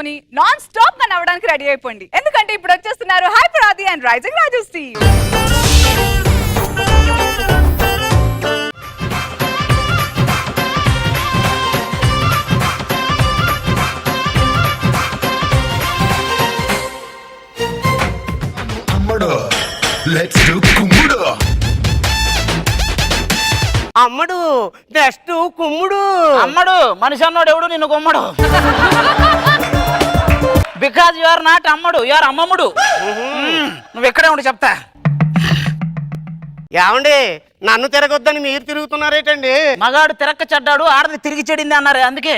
పట్టుకుని non stop గా నవ్వడానికి రెడీ అయిపోండి. ఎందుకంటే ఇప్పుడు వచ్చేస్తున్నారు hyper Aadi and rising Raju Steve. Let's do కుమ్ముడు. అమ్మడు నెక్స్ట్ కుమ్ముడు. అమ్మడు మనిషి అన్నాడు ఎవడు నిన్ను గుమ్మడు. బికాజ్ యు ఆర్ నాట్ అమ్మడు, యు ఆర్ అమ్మమ్ముడు. నువ్వు ఎక్కడే ఉండి చెప్తా. ఏమండి నన్ను తిరగొద్దని మీరు తిరుగుతున్నారేటండి? మగాడు తిరక్క చెడ్డాడు, ఆడది తిరిగి చెడింది అన్నారు అందుకే.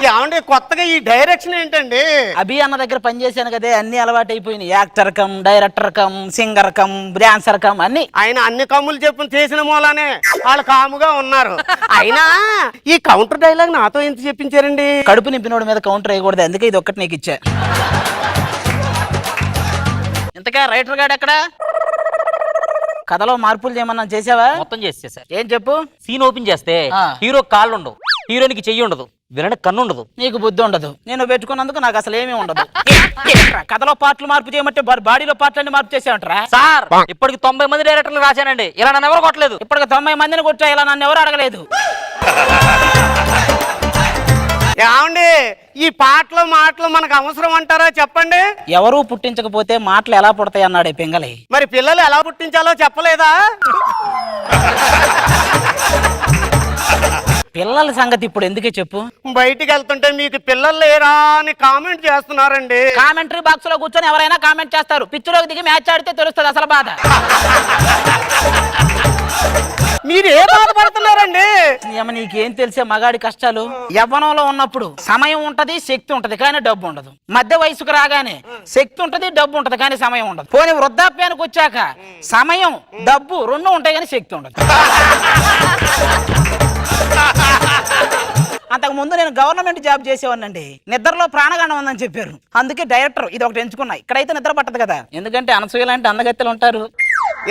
ఏమండి కొత్తగా ఈ డైరెక్షన్ ఏంటండి? అభి అన్న దగ్గర పనిచేశాను కదే, అన్ని అలవాటు అయిపోయినాయి. యాక్టర్ కం, డైరెక్టర్ కం, సింగర్ కం, డాన్సర్ కం అన్ని. ఆయన అన్ని కమ్ములు చెప్పు చేసిన మూలానే వాళ్ళు కాముగా ఉన్నారు. అయినా ఈ కౌంటర్ డైలాగ్ నాతో ఎంత చెప్పించారండి? కడుపు నింపినోడి మీద కౌంటర్ వేయకూడదు, అందుకే ఇది ఒక్కటి నీకు ఇచ్చా. ఇంతకా రైటర్ గాడు ఎక్కడ? కథలో మార్పులు చేయమన్నా చేసావా? మొత్తం చేసేసా. ఏం చెప్పు. సీన్ ఓపెన్ చేస్తే హీరో కాళ్ళు ఉండవు, హీరోయిన్కి చెయ్యి ఉండదు, విలన్ కన్ను ఉండదు, నీకు బుద్ధి ఉండదు. నేను పెట్టుకున్నందుకు నాకు అసలు ఏమీ ఉండదు. కథలో పాటలు మార్పు చేయమంటే బాడీలో పాటలన్నీ మార్పు చేసామంటారా? సార్ ఇప్పటికి 90 మంది డైరెక్టర్లు రాశానండి, ఇలా నన్ను ఎవరు కొట్టలేదు. ఇప్పటికి 90 మందిని కొట్టా, ఇలా నన్ను ఎవరు అడగలేదు. ఏమండి ఈ పాటలు మాటలు మనకు అవసరం అంటారా చెప్పండి? ఎవరూ పుట్టించకపోతే మాటలు ఎలా పుడతాయి అన్నాడు పింగళి. మరి పిల్లలు ఎలా పుట్టించాలో చెప్పలేదా? పిల్లల సంగతి ఇప్పుడు ఎందుకే చెప్పు. బయటికి వెళ్తుంటే మీకు పిల్లలు లేరా అని కామెంట్ చేస్తున్నారండి. కామెంటరీ బాక్స్ లో కూర్చొని ఎవరైనా కామెంట్ చేస్తారు. పిచ్చిలోకి దిగి మ్యాచ్ ఆడితే తెలుస్తుంది అసలు బాధ. మీరు ఏ బాధపడుతున్నారండి? నీకేం తెలిసే మగాడి కష్టాలు? యవ్వనంలో ఉన్నప్పుడు సమయం ఉంటది, శక్తి ఉంటది, కానీ డబ్బు ఉండదు. మధ్య వయసుకు రాగానే శక్తి ఉంటది, డబ్బు ఉంటది, కానీ సమయం ఉండదు. పోనీ వృద్ధాప్యానికి వచ్చాక సమయం డబ్బు రెండు ఉంటాయి, కానీ శక్తి ఉండదు. అంతకు ముందు నేను గవర్నమెంట్ జాబ్ చేసేవాడినండి. నిద్రలో ప్రాణగండం ఉందని చెప్పారు, అందుకే డైరెక్టర్ ఇది ఒకటి ఎంచుకున్నా. ఇక్కడైతే నిద్ర పట్టదు కదా, ఎందుకంటే అనసూయ లాంటి అందగత్తెలు ఉంటారు.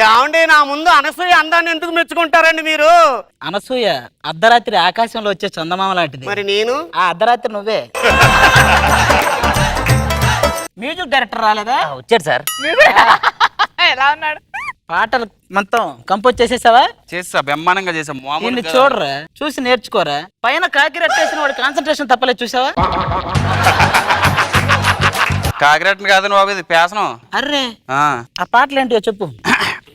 ఏమండి నా ముందు అనసూయ అందాన్ని ఎందుకు మెచ్చుకుంటారండి మీరు? అనసూయ అర్ధరాత్రి ఆకాశంలో వచ్చే చందమామ లాంటిది. మరి నేను ఆ అర్ధరాత్రి నువ్వే. మ్యూజిక్ డైరెక్టర్ రాలేదా? వచ్చాడు సార్. ఎలా ఉన్నాడు? పాటలు మొత్తం కంపోజ్ చేసేసావా? చేస్తా, బ్రహ్మాండంగా చేసాం. నిన్ను చూడరా, చూసి నేర్చుకోరా. పైన కాకిరెట్టేసిన వాడి కాన్సన్ట్రేషన్ తప్పలేదు, చూసావా? కాకిరెట్ని కాదని బాబు, ఇది పేసనం. అర్రే ఆ పాటలు ఏంటో చెప్పు.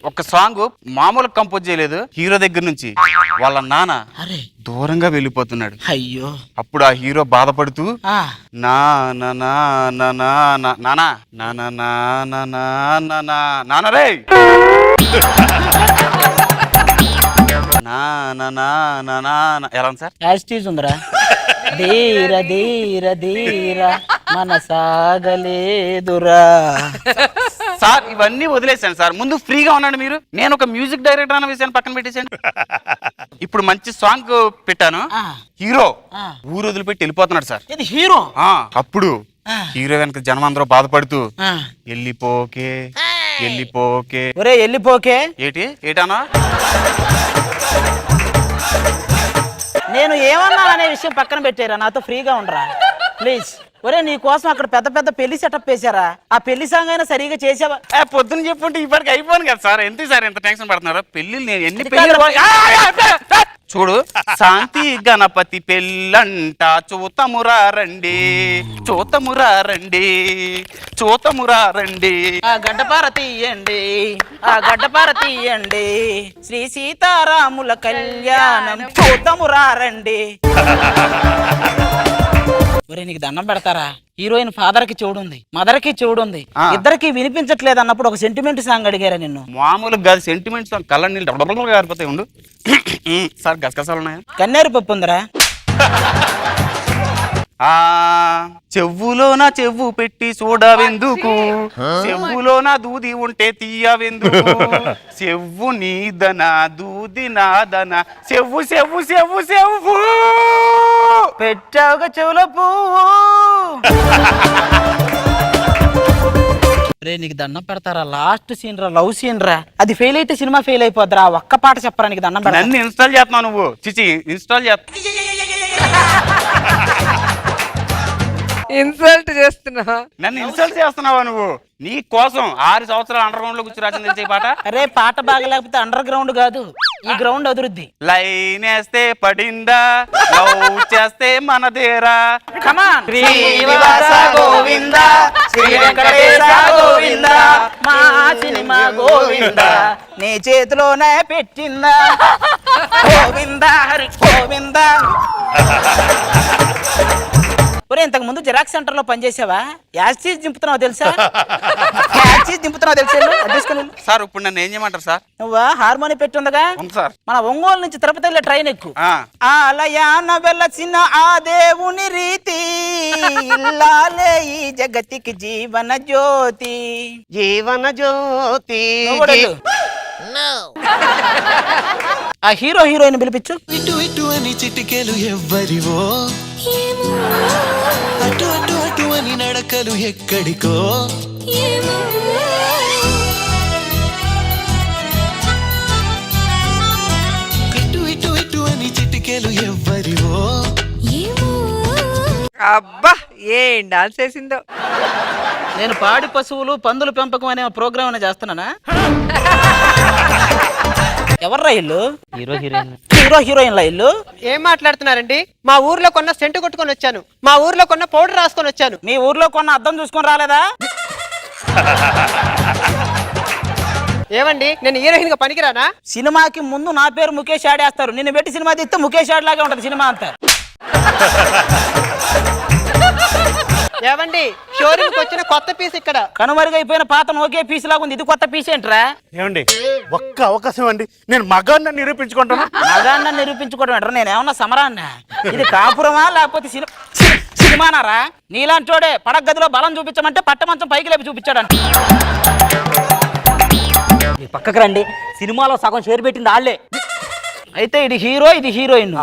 ఒక సాంగ్ మామూలు కంపోజ్ చేయలేదు, హీరో దగ్గర నుంచి వాళ్ళ నాన్న అరే దూరంగా వెళ్ళిపోతున్నాడు. అయ్యో అప్పుడు ఆ హీరో బాధపడుతూ ఆ నాన్న రే ఎలా ఉంది సార్? యాస్టీజ్ ఉందిరా. ధీర ధీర ధీర మన సాగలేదురా. సార్ ఇవన్నీ వదిలేసాను సార్, ముందు ఫ్రీగా ఉన్నాడు మీరు. నేను ఒక మ్యూజిక్ డైరెక్టర్ అన్న విషయాన్ని పక్కన పెట్టేశాను. ఇప్పుడు మంచి సాంగ్ పెట్టాను, హీరో ఊరు వదిలిపెట్టి వెళ్ళిపోతున్నాడు సార్. ఇది హీరో. అప్పుడు హీరో వెనక జనం అందరూ బాధపడుతూ వెళ్ళిపోకే వెళ్ళిపోకే. ఒరే వెళ్ళిపోకే ఏటానా? నేను ఏమన్నా అనే విషయం పక్కన పెట్టారా, నాతో ఫ్రీగా ఉండరా ప్లీజ్. ఒరే నీ కోసం అక్కడ పెద్ద పెద్ద పెళ్లి సెటప్ వేసారా, ఆ పెళ్లి సాంగ్ అయినా సరిగా చేసావా? పొద్దున్న చెప్పుంటే ఇప్పటికి అయిపోను కదా సార్. ఎందుకు సార్ ఎంత టెన్షన్ పడుతున్నారు? పెళ్లి నేను ఎన్ని చూడు, శాంతి గణపతి పెళ్ళంట చూతమురా రండి, చూతమురా రండి, చూతమురా రండి. ఆ గడ్డపార తీయండి, ఆ గడ్డపార తీయండి, శ్రీ సీతారాముల కళ్యాణం చూతమురా రండి. ఒరే నీకు దండం పెడతారా, హీరోయిన్ ఫాదర్ కి చెవుడు ఉంది, మదర్ కి చెవుడు ఉంది, ఇద్దరికి వినిపించట్లేదు అన్నప్పుడు ఒక సెంటిమెంట్ సాంగ్ అడిగారా నిన్ను? మామూలుగా కాదు, సెంటిమెంట్ సాంగ్. కళ్ళ నీళ్ళు గారిపోతాయి. ఉండు సార్, గసగసాలు ఉన్నాయా? కన్నేరు పప్పు ఉందరా. చెవులో నా చెవు పెట్టి చూడవెందుకు, చెవులో నా దూది ఉంటే తీయవెందుకు, చెవు నీదన దూది నాదన, చెవు చెవు చెవు చెవు పెట్టావుగా చెవులో పువ్వు. రే నీకు దండం పెడతారా, లాస్ట్ సీన్ రా, లవ్ సీన్ రా, అది ఫెయిల్ అయితే సినిమా ఫెయిల్ అయిపోద్దిరా. ఒక్క పాట చెప్పరా, నీకు దండం పెడతా. నన్ను ఇన్స్టాల్ చేస్తున్నావు నువ్వు, చిచి ఇన్స్టాల్ చేస్తా. ఇన్సల్ట్ చేస్తున్నా. నన్ను ఇన్సల్ట్ చేస్తున్నావా నువ్వు? నీ కోసం 6 సంవత్సరాలు అండర్ గ్రౌండ్ లో కూర్చో రాసింది తెలిసే పాట. అరే పాట బాగలేకపోతే అండర్ గ్రౌండ్ కాదు, ఈ గ్రౌండ్ అభివృద్ధి. లైన్ వేస్తే పడిందా, లవ్ చేస్తే మనదేరా. కమాన్ శ్రీనివాస గోవింద, శ్రీ వెంకటేశ గోవింద, మా సినిమా గోవింద నీ చేతిలోనే పెట్టిందా గోవింద హరి గోవింద. ఒరే ఇంతకు ముందు జిరాక్స్ సెంటర్ లో పనిచేసావా? యాసిడ్ దింపుతున్నావు తెలుసా? యాసిడ్ దింపుతున్నావు తెలుసా? తీసుకుని సార్ ఇప్పుడు నన్ను ఏం చేయమంటారు సార్? నువ్వా హార్మోని పెట్టి ఉందగా ఉంది సార్. మన ఒంగోలు నుంచి తిరుపతి వెళ్ళే ట్రైన్ ఎక్కు. ఆ. ఆలయాన వెలసిన ఆ దేవుని రీతి ఇల్లాలే ఈ జగతికి జీవన జ్యోతి. జీవన జ్యోతి. నువ్వు కూడా వెళ్ళు. ఆ హీరో హీరోయిన్ పిలిపించు. ఇటు ఇటు అని చిటికెలు ఎవ్వరివో, అటు అటు అటు అని నడకలు ఎక్కడికో, ఇటు ఇటు ఇటు అని చిటికెలు ఎవ్వరివో. అబ్బా ఏం డాన్స్ చేసిందో. నేను పాడి పశువులు పందుల పెంపకం అనే ప్రోగ్రామ్ అని చేస్తున్నానా? ఎవర్రా ఇల్లు? Hero heroine. హీరో హీరోయిన్లా ఇల్లు? ఏం మాట్లాడుతున్నారండి? మా ఊర్లో కొన్న సెంటు కొట్టుకొని వచ్చాను, మా ఊర్లో కొన్న పౌడర్ రాసుకొని వచ్చాను. మీ ఊర్లో కొన్న అద్దం చూసుకొని రాలేదా? ఏమండి నేను హీరోయిన్ గా పనికిరానా? సినిమాకి ముందు నా పేరు ముఖేష్ ఆడేస్తారు, నిన్ను పెట్టి సినిమా తీస్తే ముఖేష్ ఆడ్ లాగే ఉంటది సినిమా అంతా. ఏమండి షోరూమ్ కి వచ్చిన కొత్త పీస్ ఇక్కడ. కనుమరుగైపోయిన పాత ఒకే పీస్ లాగా ఉంది, ఇది కొత్త పీస్ ఏంట్రా? ఏమండి ఒక్క అవకాశం అండి, నేను మగాన్ని నిరూపించుకుంటాను. మగాన్న నిరూపించుకోవడం ఏంట్రా? నేను ఏమన్నా సమరాన్న? ఇది కాపురమా లేకపోతే సినిమానారా? నీలాంటోడే పడక గదిలో బలం చూపించమంటే పట్టమంచం పైకి లేపి చూపించాడంట. మీరు పక్కకు రండి, సినిమాలో సగం షేర్ పెట్టింది వాళ్ళే. అయితే ఇది హీరో ఇది హీరోయిన్.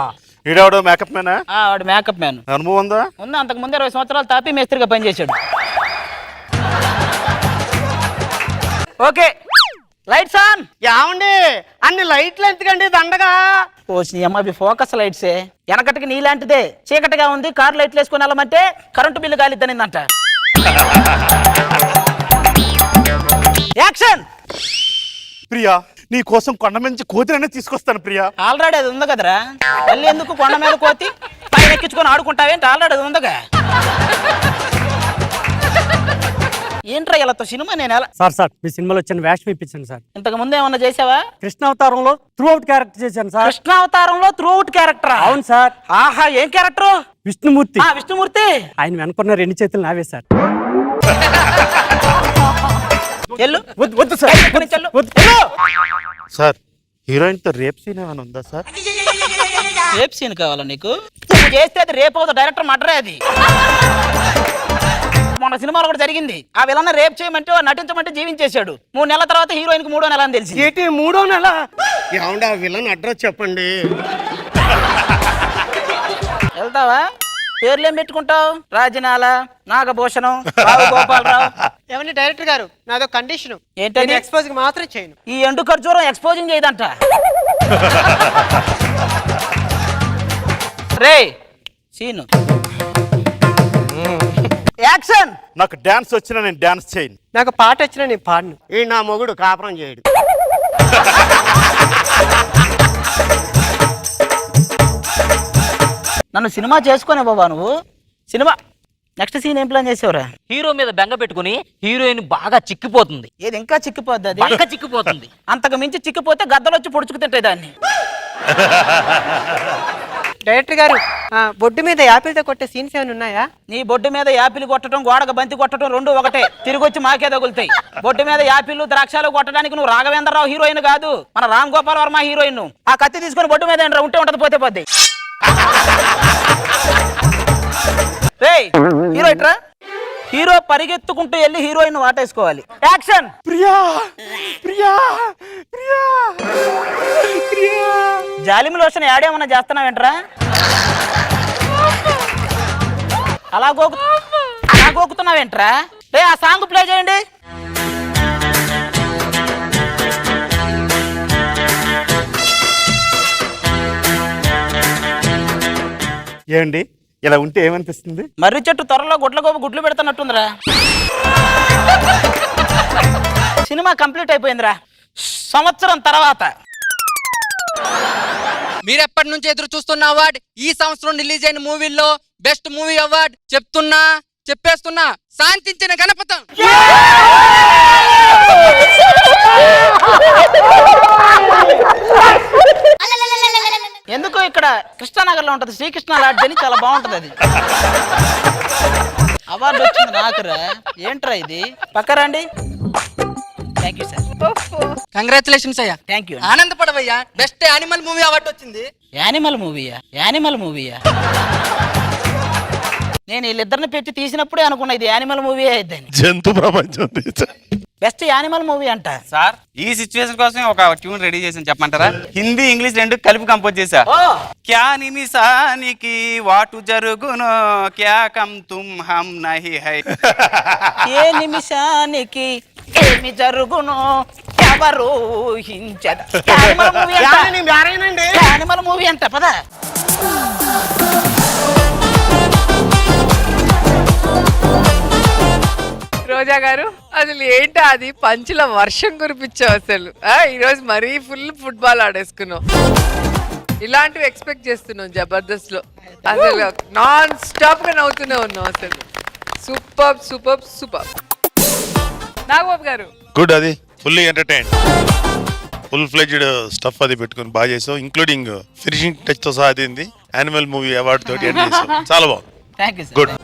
ఈడెవడో మేకప్ మ్యానా? వాడు మేకప్ మ్యాన్. అనుభవం ఉందా? ఉంది, అంతకు ముందు 20 సంవత్సరాలు తాపీ మేస్త్రిగా పనిచేశాడు. Okay lights on. ఏమండి అన్ని లైట్లు ఎందుకండి దండగా? ఓ అమ్మాయి ఫోకస్ లైట్సే. వెనకటికి నీలాంటిదే చీకటిగా ఉంది, కార్ లైట్లు వేసుకొని వెళ్ళమంటే కరెంటు బిల్లు గాలిద్దనిందంట. యాక్షన్. ప్రియా నీ కోసం కొండ నుంచి కోతిననే తీసుకొస్తాను ప్రియా. ఆల్రెడీ అది ఉంది కదరా, మళ్ళీ ఎందుకు కొండ మీద కోతి పైన ఎక్కించుకొని ఆడుకుంటావేంటి? ఆల్రెడీ అది ఉందిగా. ఏంట్రా ఇలా సినిమా? నేను ఎలా సార్ మీ సినిమాలో వచ్చిన వేషం ఇప్పించండి సార్. ఇంతకు ముందు ఏమన్నా చేసావా? కృష్ణావతారంలో త్రూ అవుట్ క్యారెక్టర్ చేశాను సార్. కృష్ణావతారంలో త్రూ అవుట్ క్యారెక్టర్? అవును సార్. ఆహా ఏం క్యారెక్టర్? విష్ణుమూర్తి. విష్ణుమూర్తి. ఆయన వెనుకున్న 2 చేతులు నావే సార్. వద్దు సార్. సార్ హీరోయిన్ తో రేప్ సీన్ ఏమైనా ఉందా సార్? రేప్ సీన్ కావాలా నీకు? నువ్వు చేస్తే అది రేప్ అవుతుంది, డైరెక్టర్ మర్డరే అది. మన సినిమాలో కూడా జరిగింది. ఆ విలన్ రేప్ చేయమంటే నటించమంటే జీవించేశాడు. 3 నెలల తర్వాత హీరోయిన్ కి 3వ నెల అని తెలిసి. ఏంటి 3వ నెల? ఏమండి ఆ విలన్ అడ్రస్ చెప్పండి. వెళ్తావా? పేర్లు ఏం పెట్టుకుంటావు? రాజనాల, నాగభూషణం, రావు గోపాలరావు. ఏమండి డైరెక్టర్ గారు నాదో కండిషన్. ఏంటంటే ఎక్స్పోజ్ కి మాత్రం చేయను. ఈ ఎండు ఖర్జూరం ఎక్స్పోజింగ్ చేయదంట. రే సీను యాక్షన్. నాకు డాన్స్ వచ్చినా నేను డాన్స్ చేయను. నాకు పాట వచ్చినా నేను పాడను. ఈ నా మొగుడు కాపురం చేయడు. నన్ను సినిమా చేసుకునే బాబా నువ్వు. సినిమా నెక్స్ట్ సీన్ ఏం ప్లాన్ చేసేవరా? హీరో మీద బెంగ పెట్టుకుని హీరోయిన్ బాగా చిక్కిపోతుంది. ఏది ఇంకా చిక్కిపోద్ది? అది బాగా చిక్కిపోతుంది. అంతకు మించి చిక్కిపోతే గద్దలు వచ్చి పొడుచుకు తింటాయి దాన్ని. డైరెక్టర్ గారు బొడ్డు మీద యాపిల్తో కొట్టే సీన్స్ ఏమైనా ఉన్నాయా? నీ బొడ్డు మీద యాపిల్ కొట్టడం, గోడకు బంతి కొట్టడం 2 ఒకటే. తిరిగి వచ్చి మాకే తగులుతాయి. బొడ్డు మీద యాపిల్ ద్రాక్షాలు కొట్టడానికి నువ్వు రాఘవేంద్రరావు హీరోయిన్ కాదు, మన రామ్ గోపాల్ వర్మ హీరోయిన్. ఆ కత్తి తీసుకుని బొడ్డు మీద ఉంటే ఉంటది, పోతే పోద్ది. హీరో ఇట్రా. హీరో పరిగెత్తుకుంటూ వెళ్ళి హీరోయిన్ వాటేసుకోవాలి. యాక్షన్. ప్రియా ప్రియా ప్రియా ప్రియా. జాలిమి లోషన్ యాడేమన్నా చేస్తున్నావేంట్రా? అలా గోకుతున్నావేంట్రా? ఆ సాంగ్ ప్లే చేయండి. ఏండి ఇలా ఉంటే ఏమనిపిస్తుంది? మర్రి చెట్టు త్వరలో గుడ్లగోపు గుడ్లు పెడుతున్నట్టుందిరా. సినిమా కంప్లీట్ అయిపోయిందిరా. సంవత్సరం తర్వాత మీరెప్పటి నుంచి ఎదురు చూస్తున్న అవార్డ్ ఈ సంవత్సరం రిలీజ్ అయిన మూవీల్లో బెస్ట్ మూవీ అవార్డ్ చెప్పేస్తున్నా శాంతించిన గణపతం. ఎందుకో ఇక్కడ కృష్ణానగర్ లో ఉంటది శ్రీకృష్ణ లాడ్జ్ అని, చాలా బాగుంటది అది. అవార్డు వచ్చింది నాకురా. ఏంట్రా ఇది? పక్కరండి. Thank you sir. కంగ్రాచులేషన్స్ అయ్యా. Thank you. ఆనందపడవయ్యా, బెస్ట్ యానిమల్ మూవీ అవార్డు వచ్చింది. యానిమల్ మూవీయా? నేను వీళ్ళిద్దరిని పెట్టి తీసినప్పుడే అనుకున్నా ఇది యానిమల్ మూవీ అయిద్దని. జంతు ప్రపంచం బెస్ట్ యానిమల్ మూవీ అంట. సార్ ఈ సిచ్యువేషన్ కోసం ఒక ట్యూన్ రెడీ చేసాను, చెప్పమంటారా? హిందీ ఇంగ్లీష్ రెండు కలిపి కంపోజ్ చేశా. క్యా నిమిషానికి వాటు జరుగునో క్యా కమ్ తుమ్ హమ్ నహీ హై. ఏ నిమిషానికి ఏమి జరుగునో ఎవరు హించద. యానిమల్ మూవీ అంట పద. రోజా గారు, అసలు ఏంటో అది పంచుల వర్షం కురిపించావు అసలు. ఈరోజు మరీ ఫుల్ ఫుట్బాల్ ఆడేసుకున్నావు. ఇలాంటివి ఎక్స్పెక్ట్ చేస్తున్నాం జబర్దస్త్ లో. అసలు నాన్ స్టాప్ గా నవ్వుతూనే ఉన్నావు అసలు. సూపర్. నాగబాబు గారు గుడ్. అది fully entertain, full fledged stuff అది పెట్టుకుని బాగా చేసావు. ఇంక్లూడింగ్ ఫినిషింగ్ టచ్ తో సహా అది యానిమల్ మూవీ అవార్డు తోటి ఎండ్ చేసావు. చాలా బాగుంది. Thank you. గుడ్.